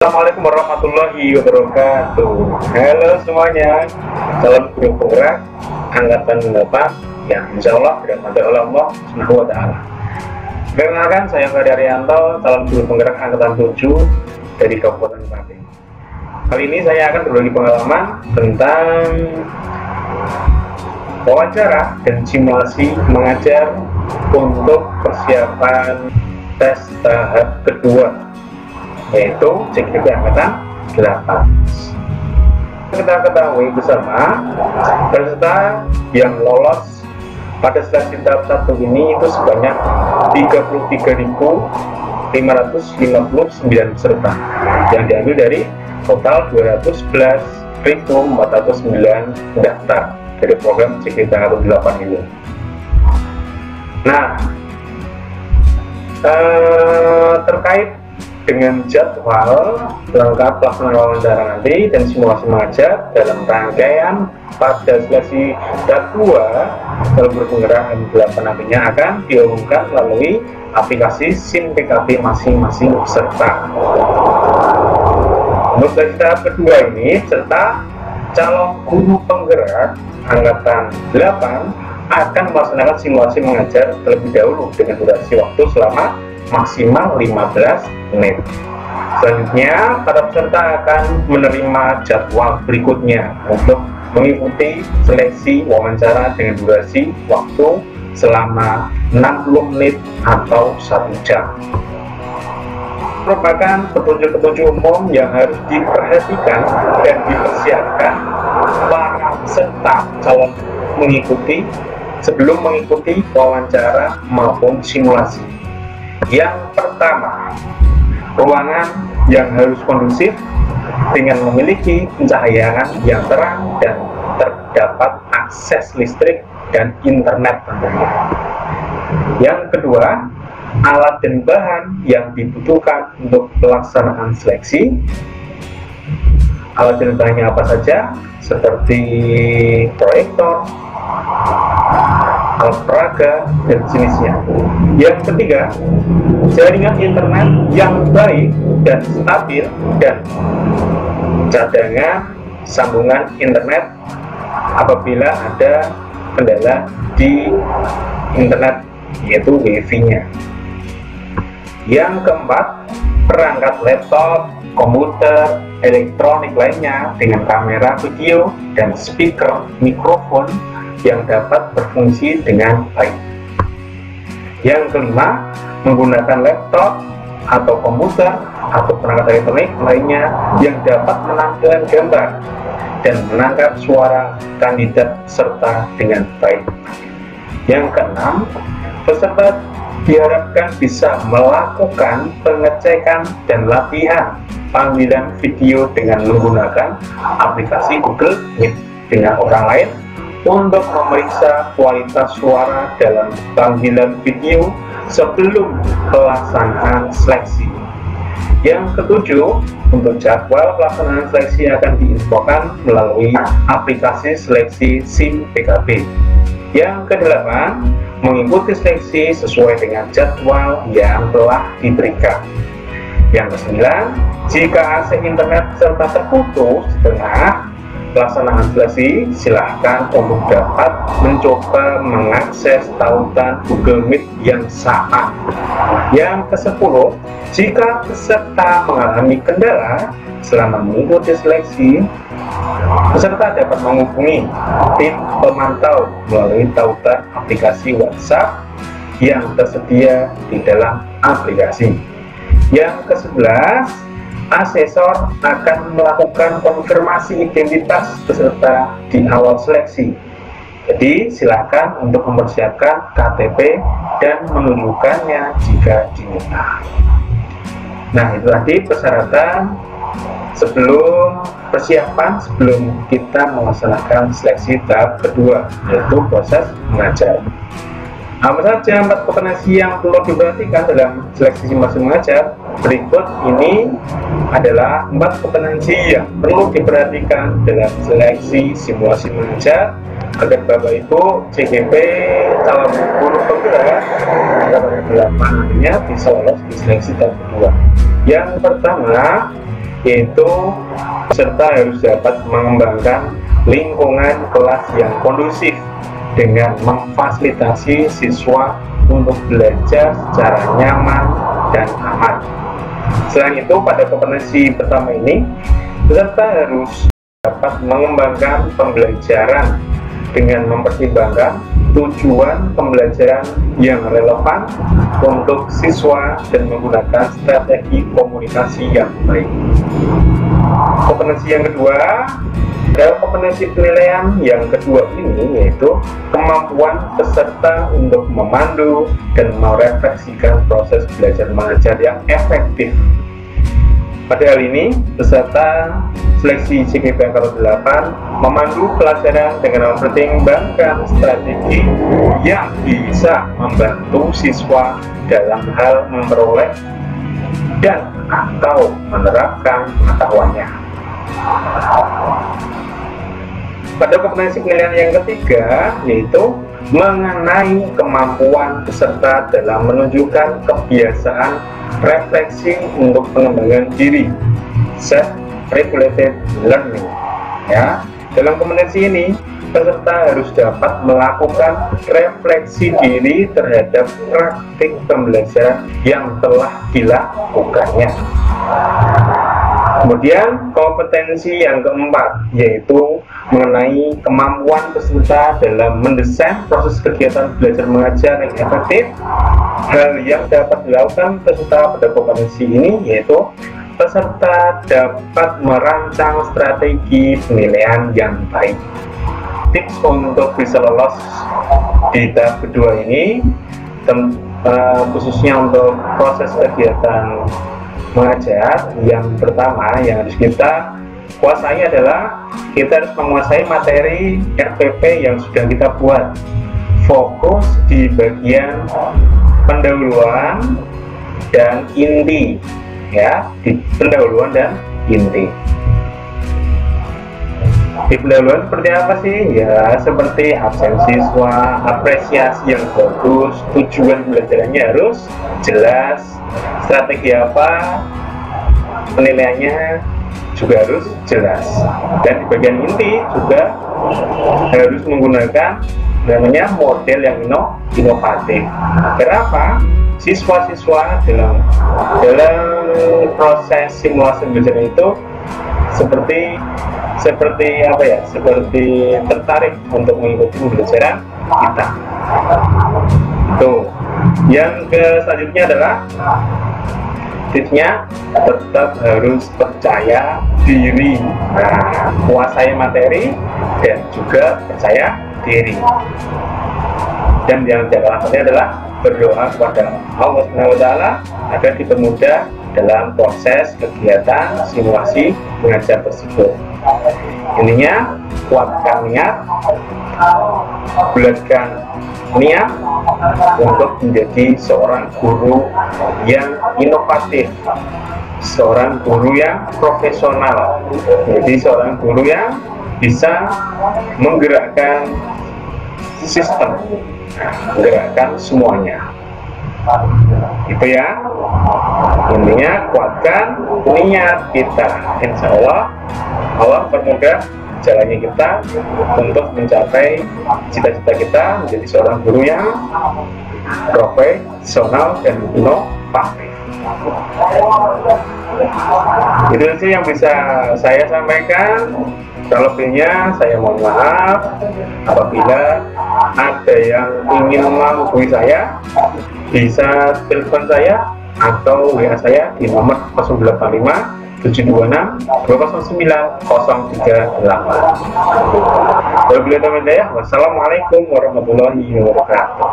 Assalamualaikum warahmatullahi wabarakatuh. Halo semuanya, salam guru penggerak angkatan 8 yang insya Allah dirahmati oleh Allah Subhanahu wa Ta'ala. Perkenalkan, saya Ferdi Arianto, salam guru penggerak angkatan 7 dari Kabupaten Klaten. Kali ini saya akan berbagi pengalaman tentang wawancara dan simulasi mengajar untuk persiapan tes tahap kedua, yaitu CGP angkatan 8. Kita ketahui bersama, peserta yang lolos pada seleksi tahap 1 ini itu sebanyak 33.559 peserta yang diambil dari total 211.409 pendaftar dari program CGP angkatan 8 ini. Nah, terkait dengan jadwal lengkap pelaksanaan wawancara nanti dan simulasi mengajar dalam rangkaian pada seleksi tahap 2 dalam penggerak 8 nantinya akan diumumkan melalui aplikasi SIM PKB masing-masing peserta. Untuk seleksi tahap kedua ini, peserta calon guru penggerak angkatan 8 akan melaksanakan simulasi mengajar terlebih dahulu dengan durasi waktu selama maksimal 15 menit. Selanjutnya, para peserta akan menerima jadwal berikutnya untuk mengikuti seleksi wawancara dengan durasi waktu selama 60 menit atau 1 jam. Merupakan petunjuk-petunjuk umum yang harus diperhatikan dan dipersiapkan para peserta calon mengikuti sebelum mengikuti wawancara maupun simulasi. Yang pertama, ruangan yang harus kondusif dengan memiliki pencahayaan yang terang dan terdapat akses listrik dan internet tentunya. Yang kedua, alat dan bahan yang dibutuhkan untuk pelaksanaan seleksi. Alat dan bahannya apa saja? Seperti proyektor, alat peraga, dan jenisnya. Yang ketiga, jaringan internet yang baik dan stabil dan cadangan sambungan internet apabila ada kendala di internet, yaitu WiFi-nya. Yang keempat, perangkat laptop, komputer, elektronik lainnya dengan kamera video dan speaker mikrofon yang dapat berfungsi dengan baik. Yang kelima, menggunakan laptop atau komputer atau perangkat elektronik lainnya yang dapat menampilkan gambar dan menangkap suara kandidat serta dengan baik. Yang keenam, peserta diharapkan bisa melakukan pengecekan dan latihan panggilan video dengan menggunakan aplikasi Google Meet dengan orang lain untuk memeriksa kualitas suara dalam panggilan video sebelum pelaksanaan seleksi. Yang ketujuh, untuk jadwal pelaksanaan seleksi akan diinfokan melalui aplikasi seleksi SIM PKB. Yang kedelapan, mengikuti seleksi sesuai dengan jadwal yang telah diberikan. Yang kesembilan, jika akses internet serta terputus di tengah pelaksanaan seleksi, silahkan untuk dapat mencoba mengakses tautan Google Meet yang sama. Yang ke-10, jika peserta mengalami kendala selama mengikuti seleksi, peserta dapat menghubungi tim pemantau melalui tautan aplikasi WhatsApp yang tersedia di dalam aplikasi. Yang ke-11, asesor akan melakukan konfirmasi identitas peserta di awal seleksi. Jadi silakan untuk mempersiapkan KTP dan menunjukkannya jika diminta. Nah, itu tadi persyaratan sebelum kita melaksanakan seleksi tahap kedua, yaitu proses mengajar. Apa saja 4 kompetensi yang perlu diperhatikan dalam seleksi simulasi mengajar? berikut ini adalah 4 kompetensi yang perlu diperhatikan dalam seleksi simulasi mengajar agar Bapak Ibu CGP calon guru penggerak angkatan 8 nantinya bisa lolos di seleksi tahap kedua. Yang pertama yaitu peserta harus dapat mengembangkan lingkungan kelas yang kondusif dengan memfasilitasi siswa untuk belajar secara nyaman dan aman. Selain itu, pada kompetensi pertama ini, peserta harus dapat mengembangkan pembelajaran dengan mempertimbangkan tujuan pembelajaran yang relevan untuk siswa dan menggunakan strategi komunikasi yang baik. Kompetensi yang kedua, dalam kompetensi penilaian yang kedua ini yaitu kemampuan peserta untuk memandu dan merefleksikan proses belajar mengajar yang efektif. Pada hal ini, peserta seleksi CGP angkatan 8 memandu pelajaran dengan mempertimbangkan strategi yang bisa membantu siswa dalam hal memperoleh dan atau menerapkan pengetahuannya. Pada kompetensi penilaian yang ketiga yaitu mengenai kemampuan peserta dalam menunjukkan kebiasaan refleksi untuk pengembangan diri, self-regulated learning. Ya, dalam kompetensi ini peserta harus dapat melakukan refleksi diri terhadap praktik pembelajaran yang telah dilakukannya. Kemudian kompetensi yang keempat yaitu mengenai kemampuan peserta dalam mendesain proses kegiatan belajar mengajar yang efektif. Hal yang dapat dilakukan peserta pada kompetensi ini yaitu peserta dapat merancang strategi penilaian yang baik. Tips untuk bisa lolos di tahap kedua ini khususnya untuk proses kegiatan mengajar, yang pertama yang harus kita kuasai adalah kita harus menguasai materi RPP yang sudah kita buat. Fokus di bagian pendahuluan dan inti, ya, di pendahuluan dan inti. Di pendahuluan seperti apa sih? Ya, seperti absen siswa, apresiasi yang bagus, tujuan belajarannya harus jelas, strategi apa, penilaiannya juga harus jelas. Dan di bagian inti juga harus menggunakan namanya model yang inovatif. Kenapa? Siswa-siswa dalam proses simulasi belajar itu seperti apa ya? Seperti tertarik untuk mengikuti pembelajaran kita. Tuh. Yang selanjutnya adalah tipsnya tetap harus percaya diri. Nah, kuasai materi dan juga percaya diri. Dan yang jangan lupa adalah berdoa kepada Allah SWT agar dipermudah dalam proses kegiatan simulasi mengajar tersebut. Intinya, kuatkan niat, bulatkan niat untuk menjadi seorang guru yang inovatif, seorang guru yang profesional, menjadi seorang guru yang bisa menggerakkan sistem, menggerakkan semuanya. Itu ya, intinya kuatkan niat kita. Insya Allah permudah jalannya kita untuk mencapai cita-cita kita menjadi seorang guru yang profesional dan inovatif. Itu sih yang bisa saya sampaikan. Kalau lebihnya saya mohon maaf. Apabila ada yang ingin menghubungi saya, bisa telepon saya atau WA saya di nomor 085 726 209 038. Wassalamualaikum warahmatullahi wabarakatuh.